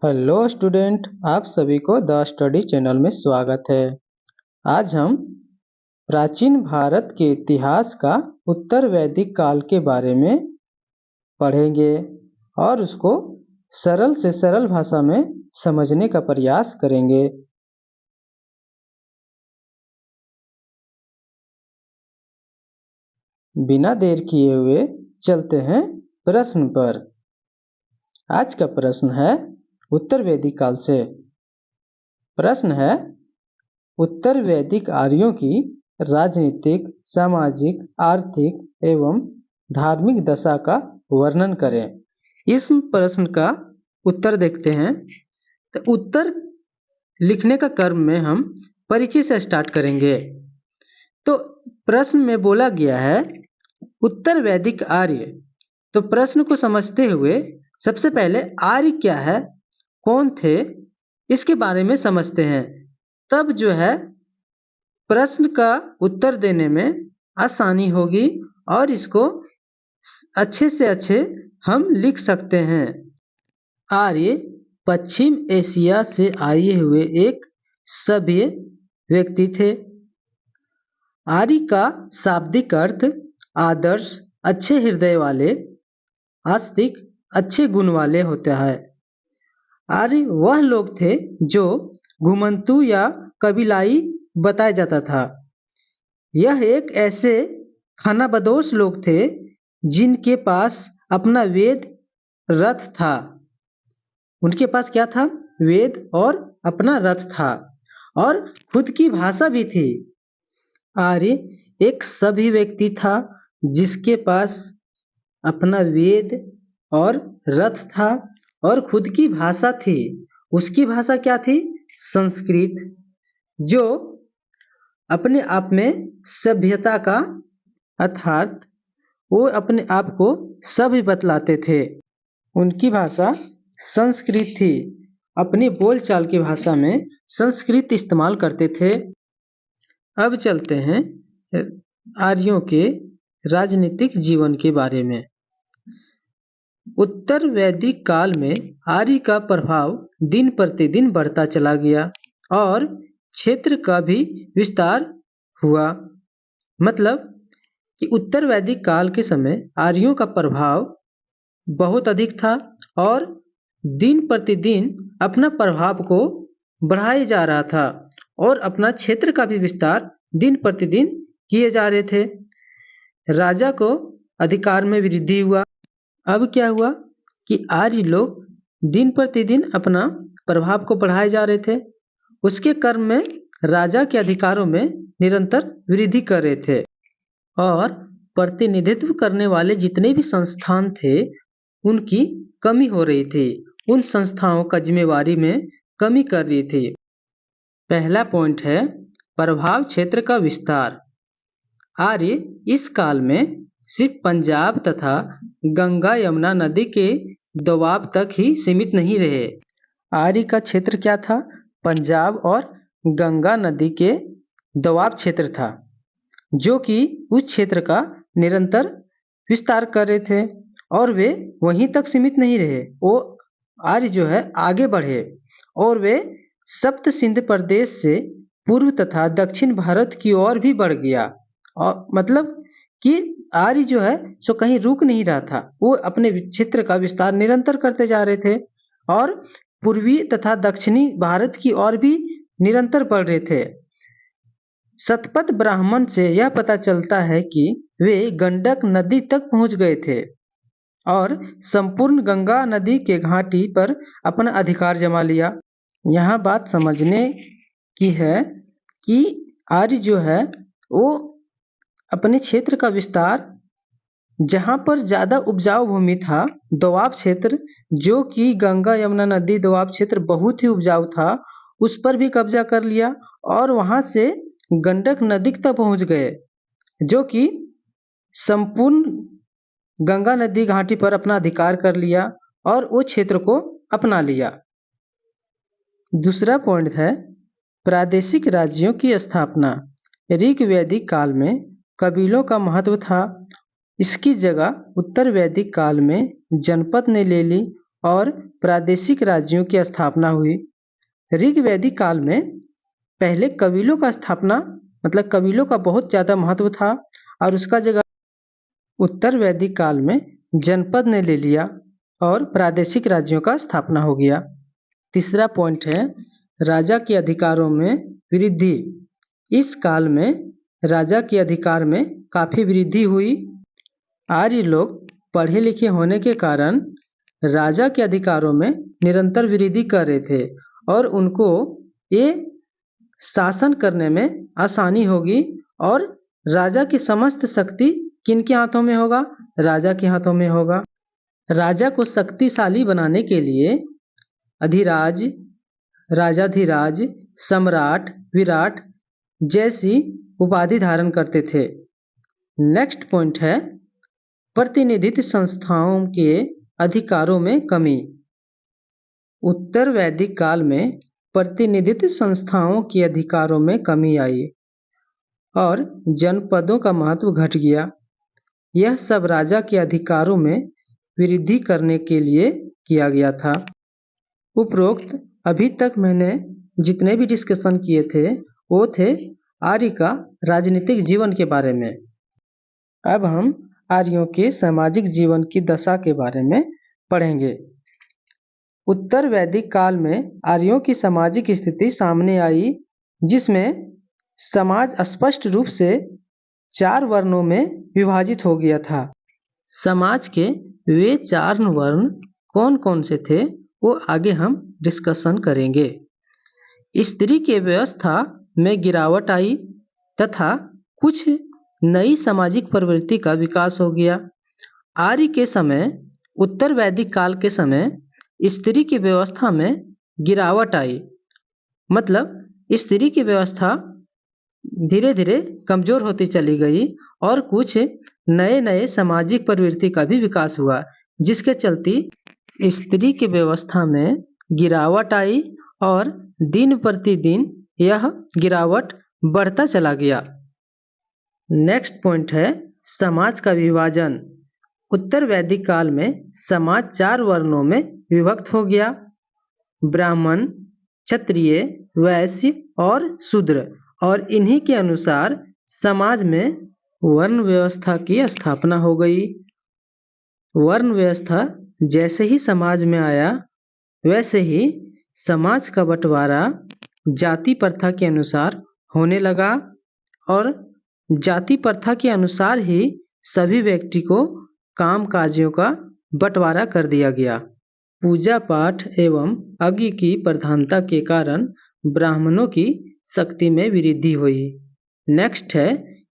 Hello student, आप सभी को द स्टडी चैनल में स्वागत है। आज हम प्राचीन भारत के इतिहास का उत्तर वैदिक काल के बारे में पढ़ेंगे और उसको सरल से सरल भाषा में समझने का प्रयास करेंगे। बिना देर किए हुए चलते हैं प्रश्न पर। आज का प्रश्न है उत्तर वैदिक काल से। प्रश्न है, उत्तर वैदिक आर्यों की राजनीतिक, सामाजिक, आर्थिक एवं धार्मिक दशा का वर्णन करें। इस प्रश्न का उत्तर देखते हैं। तो उत्तर लिखने का क्रम में हम परिचय से स्टार्ट करेंगे। तो प्रश्न में बोला गया है उत्तर वैदिक आर्य। तो प्रश्न को समझते हुए सबसे पहले आर्य क्या है, कौन थे, इसके बारे में समझते हैं। तब जो है प्रश्न का उत्तर देने में आसानी होगी और इसको अच्छे से अच्छे हम लिख सकते हैं। आर्य पश्चिम एशिया से आए हुए एक सभ्य व्यक्ति थे। आर्य का शाब्दिक अर्थ आदर्श, अच्छे हृदय वाले, आस्तिक, अच्छे गुण वाले होता है। आर्य वह लोग थे जो घुमंतु या कबीलाई बताया जाता था। यह एक ऐसे खानाबदोश लोग थे जिनके पास अपना वेद रथ था। उनके पास क्या था? वेद और अपना रथ था और खुद की भाषा भी थी। आर्य एक सभ्य व्यक्ति था जिसके पास अपना वेद और रथ था और खुद की भाषा थी। उसकी भाषा क्या थी? संस्कृत, जो अपने आप में सभ्यता का अर्थात वो अपने आप को सभ्य बतलाते थे। उनकी भाषा संस्कृत थी। अपनी बोलचाल की भाषा में संस्कृत इस्तेमाल करते थे। अब चलते हैं आर्यों के राजनीतिक जीवन के बारे में। उत्तर वैदिक काल में आर्य का प्रभाव दिन प्रतिदिन बढ़ता चला गया और क्षेत्र का भी विस्तार हुआ। मतलब कि उत्तर वैदिक काल के समय आर्यों का प्रभाव बहुत अधिक था और दिन प्रतिदिन अपना प्रभाव को बढ़ाए जा रहा था और अपना क्षेत्र का भी विस्तार दिन प्रतिदिन किए जा रहे थे। राजा को अधिकार में वृद्धि हुआ। अब क्या हुआ कि आर्य लोग दिन प्रतिदिन अपना प्रभाव को बढ़ाए जा रहे थे। उसके क्रम में राजा के अधिकारों में निरंतर वृद्धि कर रहे थे और प्रतिनिधित्व करने वाले जितने भी संस्थान थे उनकी कमी हो रही थी। उन संस्थाओं का जिम्मेवारी में कमी कर रही थी। पहला पॉइंट है प्रभाव क्षेत्र का विस्तार। आर्य इस काल में सिर्फ पंजाब तथा गंगा यमुना नदी के दोआब तक ही सीमित नहीं रहे। आर्य का क्षेत्र क्या था? पंजाब और गंगा नदी के दोआब क्षेत्र था, जो कि उस क्षेत्र का निरंतर विस्तार कर रहे थे और वे वहीं तक सीमित नहीं रहे। वो आर्य जो है आगे बढ़े और वे सप्त सिंध प्रदेश से पूर्व तथा दक्षिण भारत की ओर भी बढ़ गया। और मतलब कि आर्य जो है सो कहीं रुक नहीं रहा था। वो अपने क्षेत्र का विस्तार निरंतर करते जा रहे थे और पूर्वी तथा दक्षिणी भारत की ओर भी निरंतर बढ़ रहे थे। शतपथ ब्राह्मण से यह पता चलता है कि वे गंडक नदी तक पहुंच गए थे और संपूर्ण गंगा नदी के घाटी पर अपना अधिकार जमा लिया। यहाँ बात समझने की है कि आर्य जो है वो अपने क्षेत्र का विस्तार, जहाँ पर ज़्यादा उपजाऊ भूमि था, दोआब क्षेत्र, जो कि गंगा यमुना नदी दोआब क्षेत्र बहुत ही उपजाऊ था, उस पर भी कब्जा कर लिया और वहाँ से गंडक नदी तक पहुँच गए, जो कि संपूर्ण गंगा नदी घाटी पर अपना अधिकार कर लिया और वो क्षेत्र को अपना लिया। दूसरा पॉइंट है प्रादेशिक राज्यों की स्थापना। ऋग वैदिक काल में कबीलों का महत्व था। इसकी जगह उत्तर वैदिक काल में जनपद ने ले ली और प्रादेशिक राज्यों की स्थापना हुई। ऋग्वैदिक काल में पहले कबीलों का स्थापना मतलब कबीलों का बहुत ज़्यादा महत्व था और उसका जगह उत्तर वैदिक काल में जनपद ने ले लिया और प्रादेशिक राज्यों का स्थापना हो गया। तीसरा पॉइंट है राजा के अधिकारों में वृद्धि। इस काल में राजा के अधिकार में काफ़ी वृद्धि हुई। आर्य लोग पढ़े लिखे होने के कारण राजा के अधिकारों में निरंतर वृद्धि कर रहे थे और उनको ये शासन करने में आसानी होगी और राजा की समस्त शक्ति किनके हाथों में होगा? राजा के हाथों में होगा। राजा को शक्तिशाली बनाने के लिए अधिराज, राजाधिराज, सम्राट, विराट जैसी उपाधि धारण करते थे। नेक्स्ट पॉइंट है प्रतिनिधित्व संस्थाओं के अधिकारों में कमी। उत्तर वैदिक काल में प्रतिनिधित्व संस्थाओं के अधिकारों में कमी आई और जनपदों का महत्व घट गया। यह सब राजा के अधिकारों में वृद्धि करने के लिए किया गया था। उपरोक्त अभी तक मैंने जितने भी डिस्कशन किए थे वो थे आर्य का राजनीतिक जीवन के बारे में। अब हम आर्यों के सामाजिक जीवन की दशा के बारे में पढ़ेंगे। उत्तर वैदिक काल में आर्यों की सामाजिक स्थिति सामने आई जिसमें समाज स्पष्ट रूप से 4 वर्णों में विभाजित हो गया था। समाज के वे 4 वर्ण कौन कौन से थे वो आगे हम डिस्कशन करेंगे। स्त्री के व्यवस्था में गिरावट आई तथा कुछ नई सामाजिक प्रवृत्ति का विकास हो गया। आर्य के समय उत्तर वैदिक काल के समय स्त्री की व्यवस्था में गिरावट आई मतलब स्त्री की व्यवस्था धीरे धीरे कमजोर होती चली गई और कुछ नए नए सामाजिक प्रवृत्ति का भी विकास हुआ जिसके चलते स्त्री की व्यवस्था में गिरावट आई और दिन प्रतिदिन यह गिरावट बढ़ता चला गया। नेक्स्ट पॉइंट है समाज का विभाजन। उत्तर वैदिक काल में समाज 4 वर्णों में विभक्त हो गया। ब्राह्मण, क्षत्रिय, वैश्य और शूद्र और इन्हीं के अनुसार समाज में वर्ण व्यवस्था की स्थापना हो गई। वर्ण व्यवस्था जैसे ही समाज में आया वैसे ही समाज का बंटवारा जाति प्रथा के अनुसार होने लगा और जाति प्रथा के अनुसार ही सभी व्यक्ति को काम काजों का बंटवारा कर दिया गया। पूजा पाठ एवं यज्ञ की प्रधानता के कारण ब्राह्मणों की शक्ति में वृद्धि हुई। नेक्स्ट है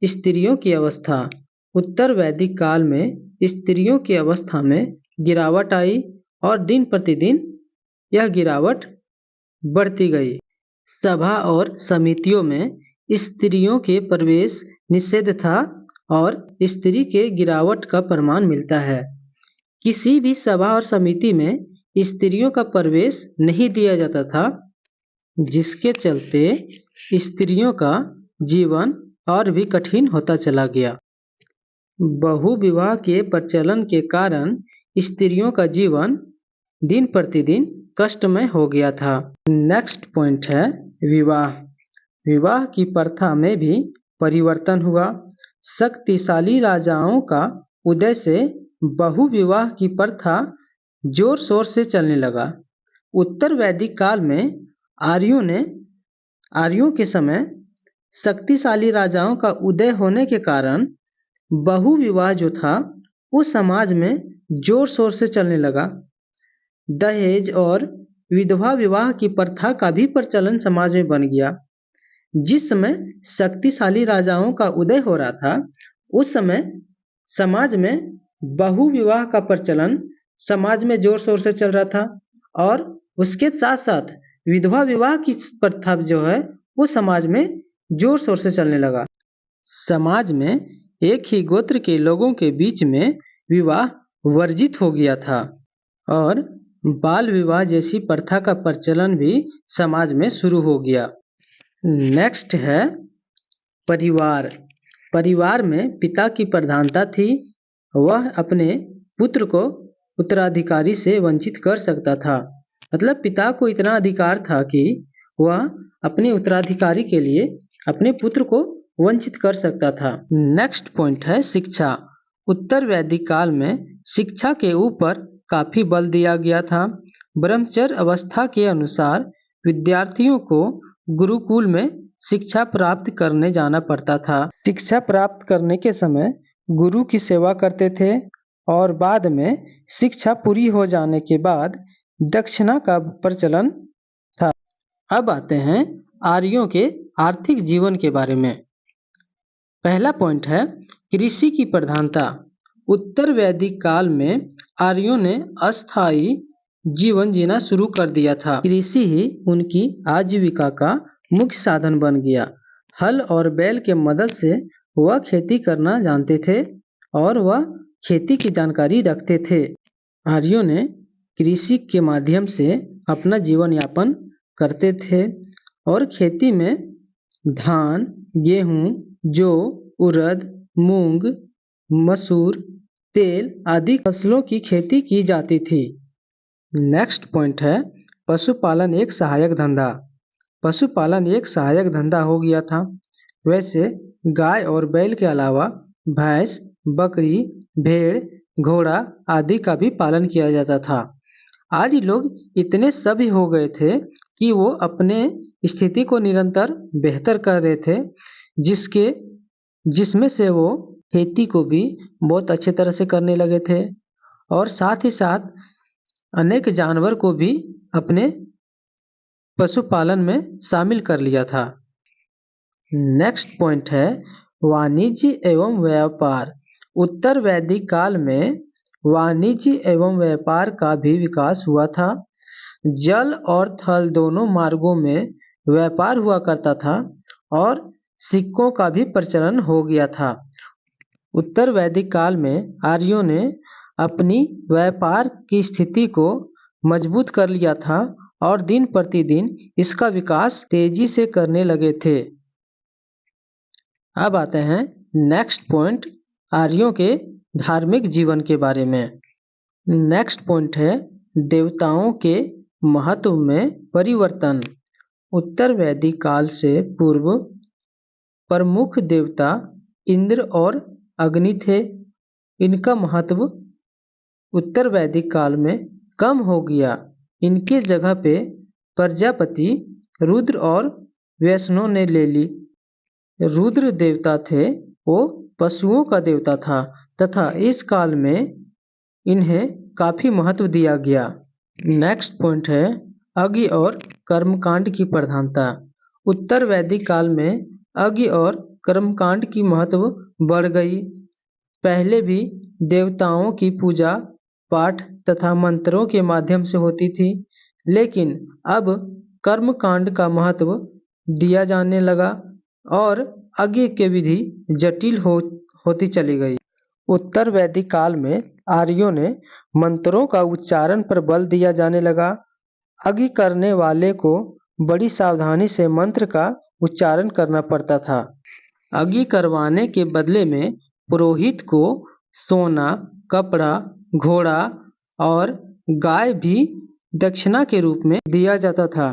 स्त्रियों की अवस्था। उत्तर वैदिक काल में स्त्रियों की अवस्था में गिरावट आई और दिन प्रतिदिन यह गिरावट बढ़ती गई। सभा और समितियों में स्त्रियों के प्रवेश निषेध था और स्त्री के गिरावट का प्रमाण मिलता है। किसी भी सभा और समिति में स्त्रियों का प्रवेश नहीं दिया जाता था जिसके चलते स्त्रियों का जीवन और भी कठिन होता चला गया। बहुविवाह के प्रचलन के कारण स्त्रियों का जीवन दिन प्रतिदिन कष्टमय हो गया था। नेक्स्ट पॉइंट है विवाह। विवाह की प्रथा में भी परिवर्तन हुआ। शक्तिशाली राजाओं का उदय से बहुविवाह की प्रथा जोर शोर से चलने लगा। उत्तर वैदिक काल में आर्यों के समय शक्तिशाली राजाओं का उदय होने के कारण बहुविवाह जो था वो समाज में जोर शोर से चलने लगा। दहेज और विधवा विवाह की प्रथा का भी प्रचलन समाज में बन गया। जिस समय शक्तिशाली राजाओं का उदय हो रहा था उस समय समाज में बहुविवाह का प्रचलन समाज में जोर शोर से चल रहा था और उसके साथ साथ विधवा विवाह की प्रथा जो है वो समाज में जोर शोर से चलने लगा। समाज में एक ही गोत्र के लोगों के बीच में विवाह वर्जित हो गया था और बाल विवाह जैसी प्रथा का प्रचलन भी समाज में शुरू हो गया। नेक्स्ट है परिवार। परिवार में पिता की प्रधानता थी। वह अपने पुत्र को उत्तराधिकारी से वंचित कर सकता था। मतलब पिता को इतना अधिकार था कि वह अपने उत्तराधिकारी के लिए अपने पुत्र को वंचित कर सकता था। नेक्स्ट पॉइंट है शिक्षा। उत्तर वैदिक काल में शिक्षा के ऊपर काफी बल दिया गया था। ब्रह्मचर्य अवस्था के अनुसार विद्यार्थियों को गुरुकुल में शिक्षा प्राप्त करने जाना पड़ता था। शिक्षा प्राप्त करने के समय गुरु की सेवा करते थे और बाद में शिक्षा पूरी हो जाने के बाद दक्षिणा का प्रचलन था। अब आते हैं आर्यों के आर्थिक जीवन के बारे में। पहला पॉइंट है कृषि की प्रधानता। उत्तर वैदिक काल में आर्यों ने अस्थायी जीवन जीना शुरू कर दिया था। कृषि ही उनकी आजीविका का मुख्य साधन बन गया। हल और बैल के मदद से वह खेती करना जानते थे और वह खेती की जानकारी रखते थे। आर्यों ने कृषि के माध्यम से अपना जीवन यापन करते थे और खेती में धान, गेहूं, जौ, उड़द, मूंग, मसूर, तेल आदि फसलों की खेती की जाती थी। नेक्स्ट पॉइंट है पशुपालन एक सहायक धंधा। पशुपालन एक सहायक धंधा हो गया था। वैसे गाय और बैल के अलावा भैंस, बकरी, भेड़, घोड़ा आदि का भी पालन किया जाता था। आज लोग इतने सभी हो गए थे कि वो अपने स्थिति को निरंतर बेहतर कर रहे थे, जिसमें से वो खेती को भी बहुत अच्छे तरह से करने लगे थे और साथ ही साथ अनेक जानवर को भी अपने पशुपालन में शामिल कर लिया था। नेक्स्ट पॉइंट है वाणिज्य एवं व्यापार। उत्तर वैदिक काल में वाणिज्य एवं व्यापार का भी विकास हुआ था। जल और थल दोनों मार्गों में व्यापार हुआ करता था और सिक्कों का भी प्रचलन हो गया था। उत्तर वैदिक काल में आर्यों ने अपनी व्यापार की स्थिति को मजबूत कर लिया था और दिन प्रतिदिन इसका विकास तेजी से करने लगे थे। अब आते हैं नेक्स्ट पॉइंट आर्यों के धार्मिक जीवन के बारे में। नेक्स्ट पॉइंट है देवताओं के महत्व में परिवर्तन। उत्तर वैदिक काल से पूर्व प्रमुख देवता इंद्र और अग्नि थे। इनका महत्व उत्तर वैदिक काल में कम हो गया। इनके जगह पे प्रजापति, रुद्र और वैष्णव ने ले ली। रुद्र देवता थे, वो पशुओं का देवता था तथा इस काल में इन्हें काफी महत्व दिया गया। नेक्स्ट पॉइंट है यज्ञ और कर्मकांड की प्रधानता। उत्तर वैदिक काल में यज्ञ और कर्मकांड की महत्व बढ़ गई। पहले भी देवताओं की पूजा पाठ तथा मंत्रों के माध्यम से होती थी, लेकिन अब कर्मकांड का महत्व दिया जाने लगा और यज्ञ की विधि जटिल होती चली गई। उत्तर वैदिक काल में आर्यों ने मंत्रों का उच्चारण पर बल दिया जाने लगा। यज्ञ करने वाले को बड़ी सावधानी से मंत्र का उच्चारण करना पड़ता था। यज्ञ करवाने के बदले में पुरोहित को सोना, कपड़ा, घोड़ा और गाय भी दक्षिणा के रूप में दिया जाता था।